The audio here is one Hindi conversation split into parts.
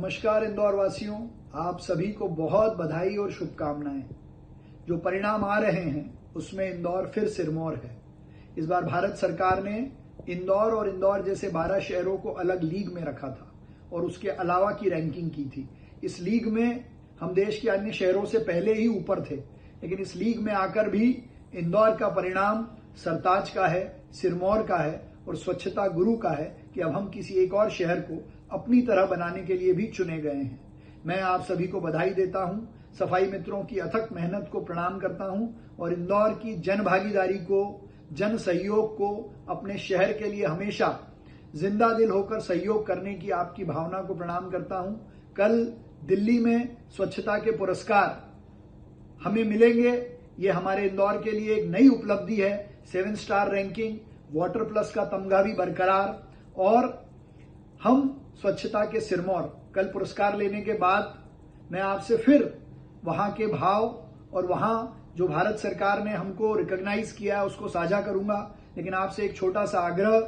नमस्कार इंदौर वासियों, आप सभी को बहुत बधाई और शुभकामनाएं। जो परिणाम आ रहे हैं उसमें इंदौर फिर सिरमौर है। इस बार भारत सरकार ने इंदौर और इंदौर जैसे 12 शहरों को अलग लीग में रखा था और उसके अलावा की रैंकिंग की थी। इस लीग में हम देश के अन्य शहरों से पहले ही ऊपर थे, लेकिन इस लीग में आकर भी इंदौर का परिणाम सरताज का है, सिरमौर का है और स्वच्छता गुरु का है कि अब हम किसी एक और शहर को अपनी तरह बनाने के लिए भी चुने गए हैं। मैं आप सभी को बधाई देता हूं, सफाई मित्रों की अथक मेहनत को प्रणाम करता हूं और इंदौर की जन भागीदारी को, जन सहयोग को, अपने शहर के लिए हमेशा जिंदा दिल होकर सहयोग करने की आपकी भावना को प्रणाम करता हूं। कल दिल्ली में स्वच्छता के पुरस्कार हमें मिलेंगे। ये हमारे इंदौर के लिए एक नई उपलब्धि है। 7 स्टार रैंकिंग, वाटर प्लस का तमगा भी बरकरार और हम स्वच्छता के सिरमौर कल पुरस्कार लेने के बाद मैं आपसे फिर वहां के भाव और वहां जो भारत सरकार ने हमको रिकॉग्नाइज किया है उसको साझा करूंगा। लेकिन आपसे एक छोटा सा आग्रह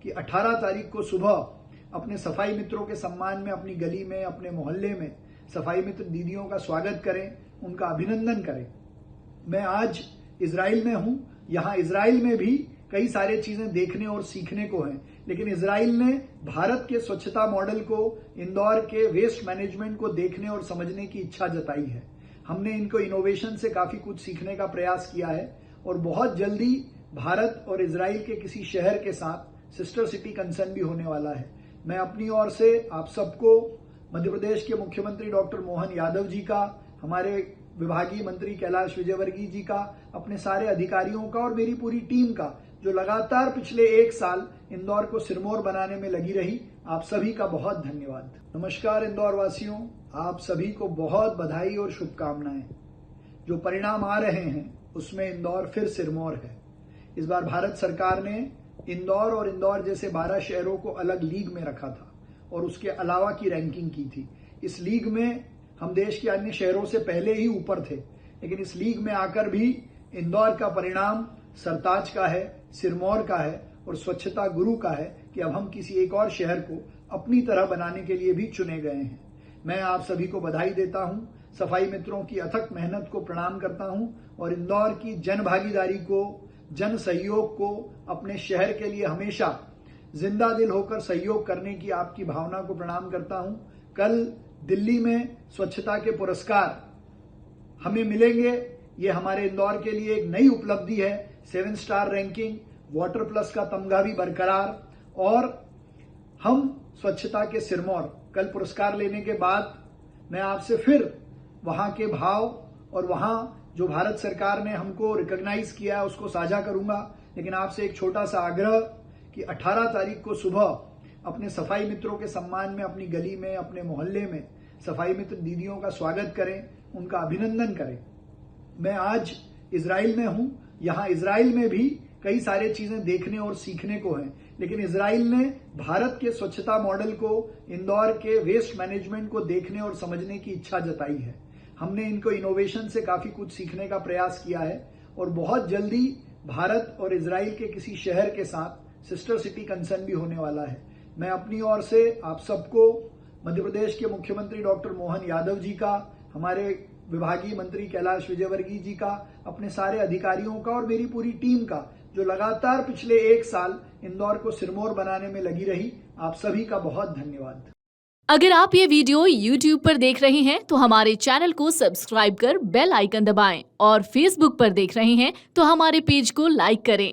कि 18 तारीख को सुबह अपने सफाई मित्रों के सम्मान में अपनी गली में, अपने मोहल्ले में सफाई मित्र दीदियों का स्वागत करें, उनका अभिनंदन करें। मैं आज इजराइल में हूं। यहां इजराइल में भी कई सारे चीजें देखने और सीखने को हैं, लेकिन इजराइल ने भारत के स्वच्छता मॉडल को, इंदौर के वेस्ट मैनेजमेंट को देखने और समझने की इच्छा जताई है। हमने इनको इनोवेशन से काफी कुछ सीखने का प्रयास किया है और बहुत जल्दी भारत और इजराइल के किसी शहर के साथ सिस्टर सिटी कंसर्न भी होने वाला है। मैं अपनी ओर से आप सबको, मध्य प्रदेश के मुख्यमंत्री डॉक्टर मोहन यादव जी का, हमारे विभागीय मंत्री कैलाश विजयवर्गीय जी का, अपने सारे अधिकारियों का और मेरी पूरी टीम का, जो लगातार पिछले 1 साल इंदौर को सिरमौर बनाने में लगी रही, आप सभी का बहुत धन्यवाद। नमस्कार इंदौर वासियों, आप सभी को बहुत बधाई और शुभकामनाएं। जो परिणाम आ रहे हैं उसमें इंदौर फिर सिरमौर है। इस बार भारत सरकार ने इंदौर और इंदौर जैसे 12 शहरों को अलग लीग में रखा था और उसके अलावा की रैंकिंग की थी। इस लीग में हम देश के अन्य शहरों से पहले ही ऊपर थे, लेकिन इस लीग में आकर भी इंदौर का परिणाम सरताज का है, सिरमौर का है और स्वच्छता गुरु का है कि अब हम किसी एक और शहर को अपनी तरह बनाने के लिए भी चुने गए हैं। मैं आप सभी को बधाई देता हूं, सफाई मित्रों की अथक मेहनत को प्रणाम करता हूं और इंदौर की जन भागीदारी को, जन सहयोग को, अपने शहर के लिए हमेशा जिंदा दिल होकर सहयोग करने की आपकी भावना को प्रणाम करता हूं। कल दिल्ली में स्वच्छता के पुरस्कार हमें मिलेंगे। ये हमारे इंदौर के लिए एक नई उपलब्धि है। 7 स्टार रैंकिंग, वाटर प्लस का तमगा भी बरकरार और हम स्वच्छता के सिरमौर कल पुरस्कार लेने के बाद मैं आपसे फिर वहां के भाव और वहां जो भारत सरकार ने हमको रिकॉग्नाइज किया है उसको साझा करूंगा। लेकिन आपसे एक छोटा सा आग्रह कि 18 तारीख को सुबह अपने सफाई मित्रों के सम्मान में अपनी गली में, अपने मोहल्ले में सफाई मित्र दीदियों का स्वागत करें, उनका अभिनंदन करें। मैं आज इजराइल में हूं। यहां इजराइल में भी कई सारे चीजें देखने और सीखने को हैं, लेकिन इजराइल ने भारत के स्वच्छता मॉडल को, इंदौर के वेस्ट मैनेजमेंट को देखने और समझने की इच्छा जताई है। हमने इनको इनोवेशन से काफी कुछ सीखने का प्रयास किया है और बहुत जल्दी भारत और इजराइल के किसी शहर के साथ सिस्टर सिटी कंसर्न भी होने वाला है। मैं अपनी ओर से आप सबको, मध्य प्रदेश के मुख्यमंत्री डॉक्टर मोहन यादव जी का, हमारे विभागीय मंत्री कैलाश विजयवर्गीय जी का, अपने सारे अधिकारियों का और मेरी पूरी टीम का, जो लगातार पिछले 1 साल इंदौर को सिरमौर बनाने में लगी रही, आप सभी का बहुत धन्यवाद। अगर आप ये वीडियो YouTube पर देख रहे हैं तो हमारे चैनल को सब्सक्राइब कर बेल आइकन दबाएं और Facebook पर देख रहे हैं तो हमारे पेज को लाइक करें।